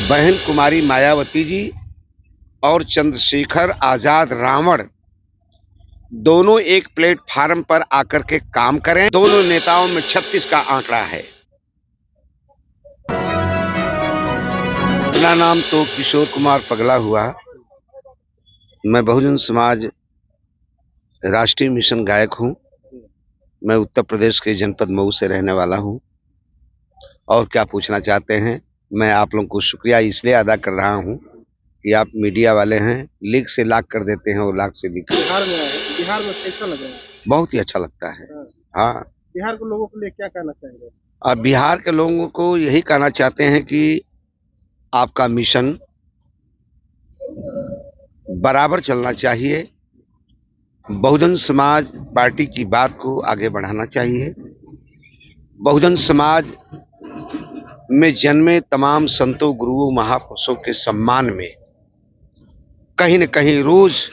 बहन कुमारी मायावती जी और चंद्रशेखर आजाद रावण दोनों एक प्लेटफार्म पर आकर के काम करें। दोनों नेताओं में 36 का आंकड़ा है। मेरा नाम तो किशोर कुमार पगला हुआ। मैं बहुजन समाज राष्ट्रीय मिशन गायक हूं। मैं उत्तर प्रदेश के जनपद मऊ से रहने वाला हूं। और क्या पूछना चाहते हैं? मैं आप लोगों को शुक्रिया इसलिए अदा कर रहा हूं कि आप मीडिया वाले हैं, लिख से लाख कर देते हैं और लाख से लिख। बिहार में कैसा लग रहा है? बहुत ही अच्छा लगता है। हाँ, बिहार के लोगों के लिए क्या कहना चाहिए? अब बिहार के लोगों को यही कहना चाहते हैं कि आपका मिशन बराबर चलना चाहिए। बहुजन समाज पार्टी की बात को आगे बढ़ाना चाहिए। बहुजन समाज में जन्मे तमाम संतों, गुरुओं, महापुरुषों के सम्मान में कहीं न कहीं रोज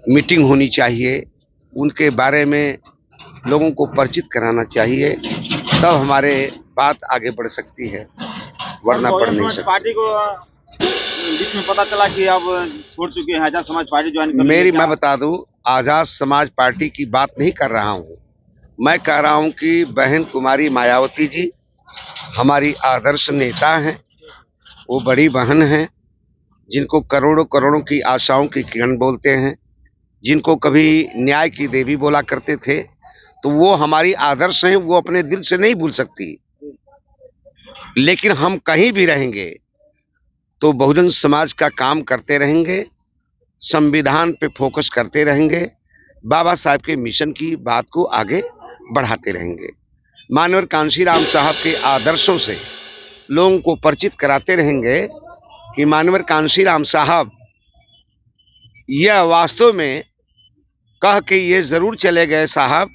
मीटिंग होनी चाहिए। उनके बारे में लोगों को परिचित कराना चाहिए, तब हमारे बात आगे बढ़ सकती है, वरना बढ़ नहीं सकती। पार्टी को बीच में पता चला कि अब छोड़ चुके हैं, आजाद समाज पार्टी ज्वाइन कर मेरी मैं बता दूं, आजाद समाज पार्टी की बात नहीं कर रहा हूं। मैं कह रहा हूं कि बहन कुमारी मायावती जी हमारी आदर्श नेता हैं। वो बड़ी बहन हैं, जिनको करोड़ों करोड़ों की आशाओं की किरण बोलते हैं, जिनको कभी न्याय की देवी बोला करते थे। तो वो हमारी आदर्श हैं, वो अपने दिल से नहीं भूल सकती। लेकिन हम कहीं भी रहेंगे तो बहुजन समाज का काम करते रहेंगे, संविधान पे फोकस करते रहेंगे, बाबा साहब के मिशन की बात को आगे बढ़ाते रहेंगे, माननीय कांशीराम साहब के आदर्शों से लोगों को परिचित कराते रहेंगे कि माननीय कांशीराम साहब यह वास्तव में कह के ये जरूर चले गए साहब,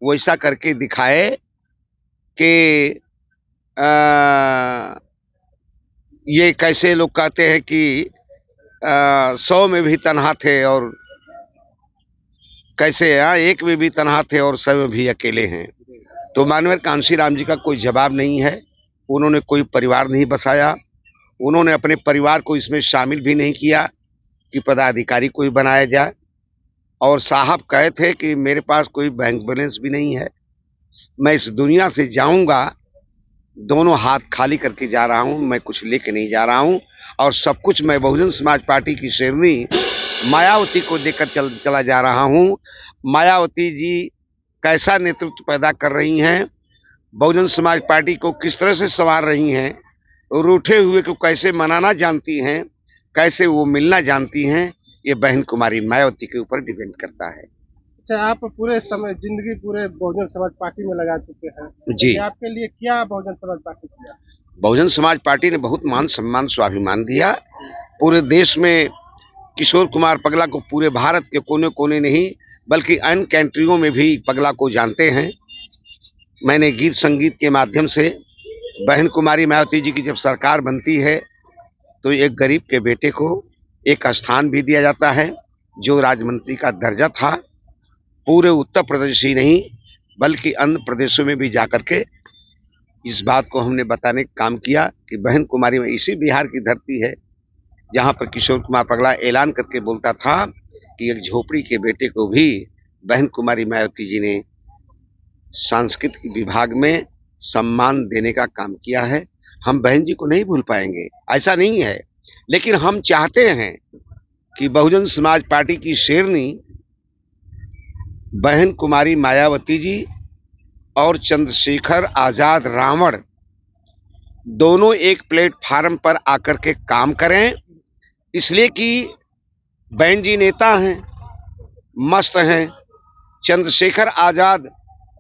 वैसा करके दिखाए कि ये कैसे लोग कहते हैं कि 100 में भी तन्हा थे और कैसे एक में भी तन्हा थे और 100 में भी अकेले हैं। तो माननीय कांशीराम जी का कोई जवाब नहीं है। उन्होंने कोई परिवार नहीं बसाया, उन्होंने अपने परिवार को इसमें शामिल भी नहीं किया कि पदाधिकारी कोई बनाया जाए। और साहब कहे थे कि मेरे पास कोई बैंक बैलेंस भी नहीं है, मैं इस दुनिया से जाऊंगा दोनों हाथ खाली करके जा रहा हूं, मैं कुछ लेके नहीं जा रहा हूं। और सब कुछ मैं बहुजन समाज पार्टी की शेरनी मायावती को देकर चला जा रहा हूं। मायावती जी कैसा नेतृत्व पैदा कर रही हैं, बहुजन समाज पार्टी को किस तरह से संवार रही हैं, रूठे हुए को कैसे मनाना जानती हैं, कैसे वो मिलना जानती हैं, ये बहन कुमारी मायावती के ऊपर डिपेंड करता है। अच्छा, आप पूरे समय जिंदगी पूरे बहुजन समाज पार्टी में लगा चुके हैं जी। आपके लिए क्या बहुजन समाज पार्टी किया? बहुजन समाज पार्टी ने बहुत मान सम्मान स्वाभिमान दिया। पूरे देश में किशोर कुमार पगला को पूरे भारत के कोने कोने नहीं बल्कि अन्य कंट्रियों में भी पगला को जानते हैं। मैंने गीत संगीत के माध्यम से बहन कुमारी मायावती जी की जब सरकार बनती है तो एक गरीब के बेटे को एक स्थान भी दिया जाता है जो राज्यमंत्री का दर्जा था। पूरे उत्तर प्रदेश ही नहीं बल्कि अन्य प्रदेशों में भी जाकर के इस बात को हमने बताने का काम किया कि बहन कुमारी में इसी बिहार की धरती है जहां पर किशोर कुमार पगला ऐलान करके बोलता था कि एक झोपड़ी के बेटे को भी बहन कुमारी मायावती जी ने सांस्कृतिक विभाग में सम्मान देने का काम किया है। हम बहन जी को नहीं भूल पाएंगे, ऐसा नहीं है। लेकिन हम चाहते हैं कि बहुजन समाज पार्टी की शेरनी बहन कुमारी मायावती जी और चंद्रशेखर आजाद रावण दोनों एक प्लेटफार्म पर आकर के काम करें, इसलिए कि बहन जी नेता हैं, मस्त हैं। चंद्रशेखर आजाद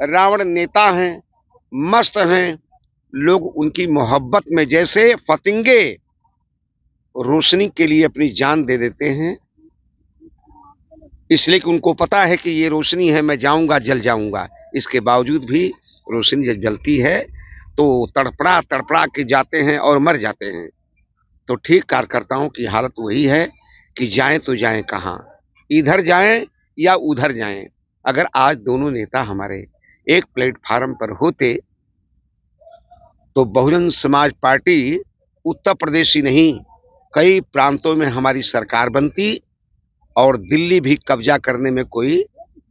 रावण नेता हैं, मस्त हैं। लोग उनकी मोहब्बत में जैसे फतिंगे रोशनी के लिए अपनी जान दे देते हैं, इसलिए कि उनको पता है कि ये रोशनी है, मैं जाऊंगा जल जाऊंगा। इसके बावजूद भी रोशनी जब जलती है तो तड़पड़ा तड़पड़ा के जाते हैं और मर जाते हैं। तो ठीक कार्यकर्ताओं की हालत वही है कि जाएं तो जाएं कहां, इधर जाएं या उधर जाएं। अगर आज दोनों नेता हमारे एक प्लेटफार्म पर होते तो बहुजन समाज पार्टी उत्तर प्रदेश ही नहीं, कई प्रांतों में हमारी सरकार बनती और दिल्ली भी कब्जा करने में कोई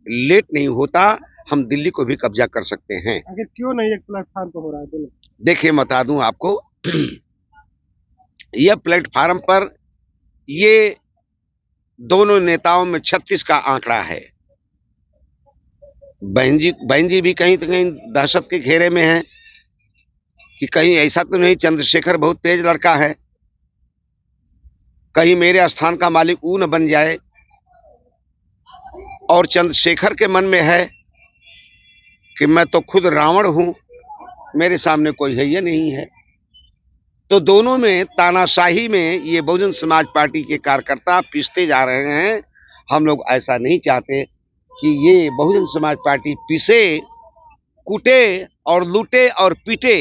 लेट नहीं होता। हम दिल्ली को भी कब्जा कर सकते हैं। आखिर क्यों नहीं एक प्लेटफॉर्म पर हो रहा है दोनों? देखिए, बता दूं आपको, यह प्लेटफार्म पर ये दोनों नेताओं में 36 का आंकड़ा है। बहन जी भी कहीं तो कहीं दहशत के घेरे में है कि कहीं ऐसा तो नहीं चंद्रशेखर बहुत तेज लड़का है, कहीं मेरे स्थान का मालिक ऊ न बन जाए। और चंद्रशेखर के मन में है कि मैं तो खुद रावण हूं, मेरे सामने कोई है ये नहीं है। तो दोनों में तानाशाही में ये बहुजन समाज पार्टी के कार्यकर्ता पिसते जा रहे हैं। हम लोग ऐसा नहीं चाहते कि ये बहुजन समाज पार्टी पिसे, कूटे और लूटे और पीटे।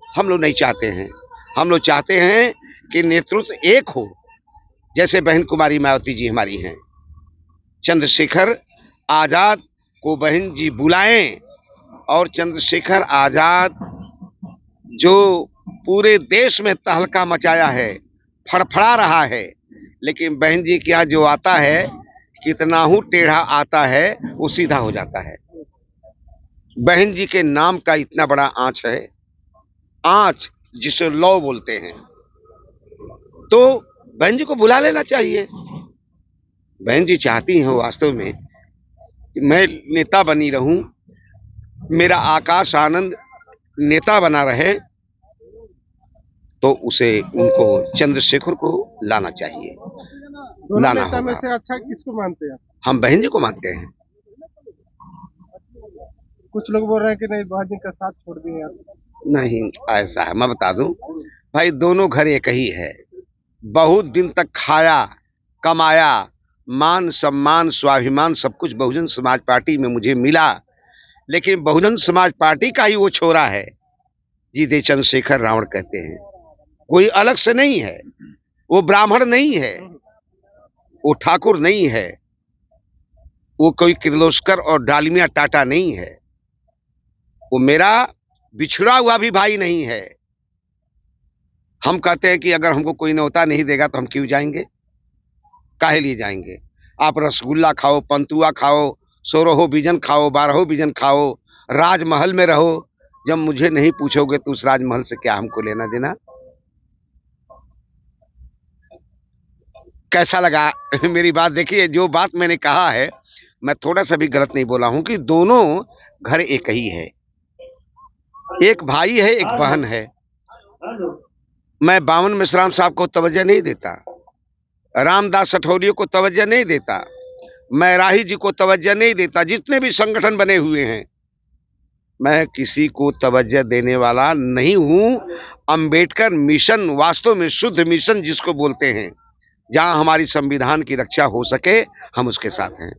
हम लोग नहीं चाहते हैं। हम लोग चाहते हैं कि नेतृत्व एक हो, जैसे बहन कुमारी मायावती जी हमारी हैं। चंद्रशेखर आजाद को बहन जी बुलाएं और चंद्रशेखर आजाद जो पूरे देश में तहलका मचाया है, फड़फड़ा रहा है, लेकिन बहन जी के यहाँ जो आता है, कितना ही टेढ़ा आता है वो सीधा हो जाता है। बहन जी के नाम का इतना बड़ा आंच है, आंच जिसे लौ बोलते हैं। तो बहन जी को बुला लेना चाहिए। बहन जी चाहती हैं वास्तव में कि मैं नेता बनी रहूं, मेरा आकाश आनंद नेता बना रहे, तो उसे उनको चंद्रशेखर को लाना चाहिए। दोनों लाना नेता में होगा। से अच्छा किसको मानते हैं? हम बहन जी को मानते हैं। कुछ लोग बोल रहे हैं कि नहीं, बहन जी का साथ छोड़ दिए यार। नहीं, ऐसा है, मैं बता दूं भाई, दोनों घर एक ही है। बहुत दिन तक खाया, कमाया, मान सम्मान स्वाभिमान सब कुछ बहुजन समाज पार्टी में मुझे मिला, लेकिन बहुजन समाज पार्टी का ही वो छोरा है जिसे चंद्रशेखर रावण कहते हैं। कोई अलग से नहीं है, वो ब्राह्मण नहीं है, वो ठाकुर नहीं है, वो कोई किर्लोस्कर और डालमिया टाटा नहीं है, वो मेरा बिछड़ा हुआ भी भाई नहीं है। हम कहते हैं कि अगर हमको कोई न्योता नहीं देगा तो हम क्यों जाएंगे, काहे लिए जाएंगे। आप रसगुल्ला खाओ, पंतुआ खाओ, 16 बीजन खाओ, 12 बीजन खाओ, राजमहल में रहो, जब मुझे नहीं पूछोगे तो उस राजमहल से क्या हमको लेना देना। कैसा लगा मेरी बात? देखिए, जो बात मैंने कहा है, मैं थोड़ा सा भी गलत नहीं बोला हूं कि दोनों घर एक ही है, एक भाई है, एक बहन है। मैं बावन मिश्राम साहब को तवज्जो नहीं देता, रामदास अठौरियों को तवज्जो नहीं देता, मैं राही जी को तवज्जो नहीं देता, जितने भी संगठन बने हुए हैं मैं किसी को तवज्जो देने वाला नहीं हूं। अंबेडकर मिशन वास्तव में शुद्ध मिशन जिसको बोलते हैं, जहां हमारी संविधान की रक्षा हो सके, हम उसके साथ हैं।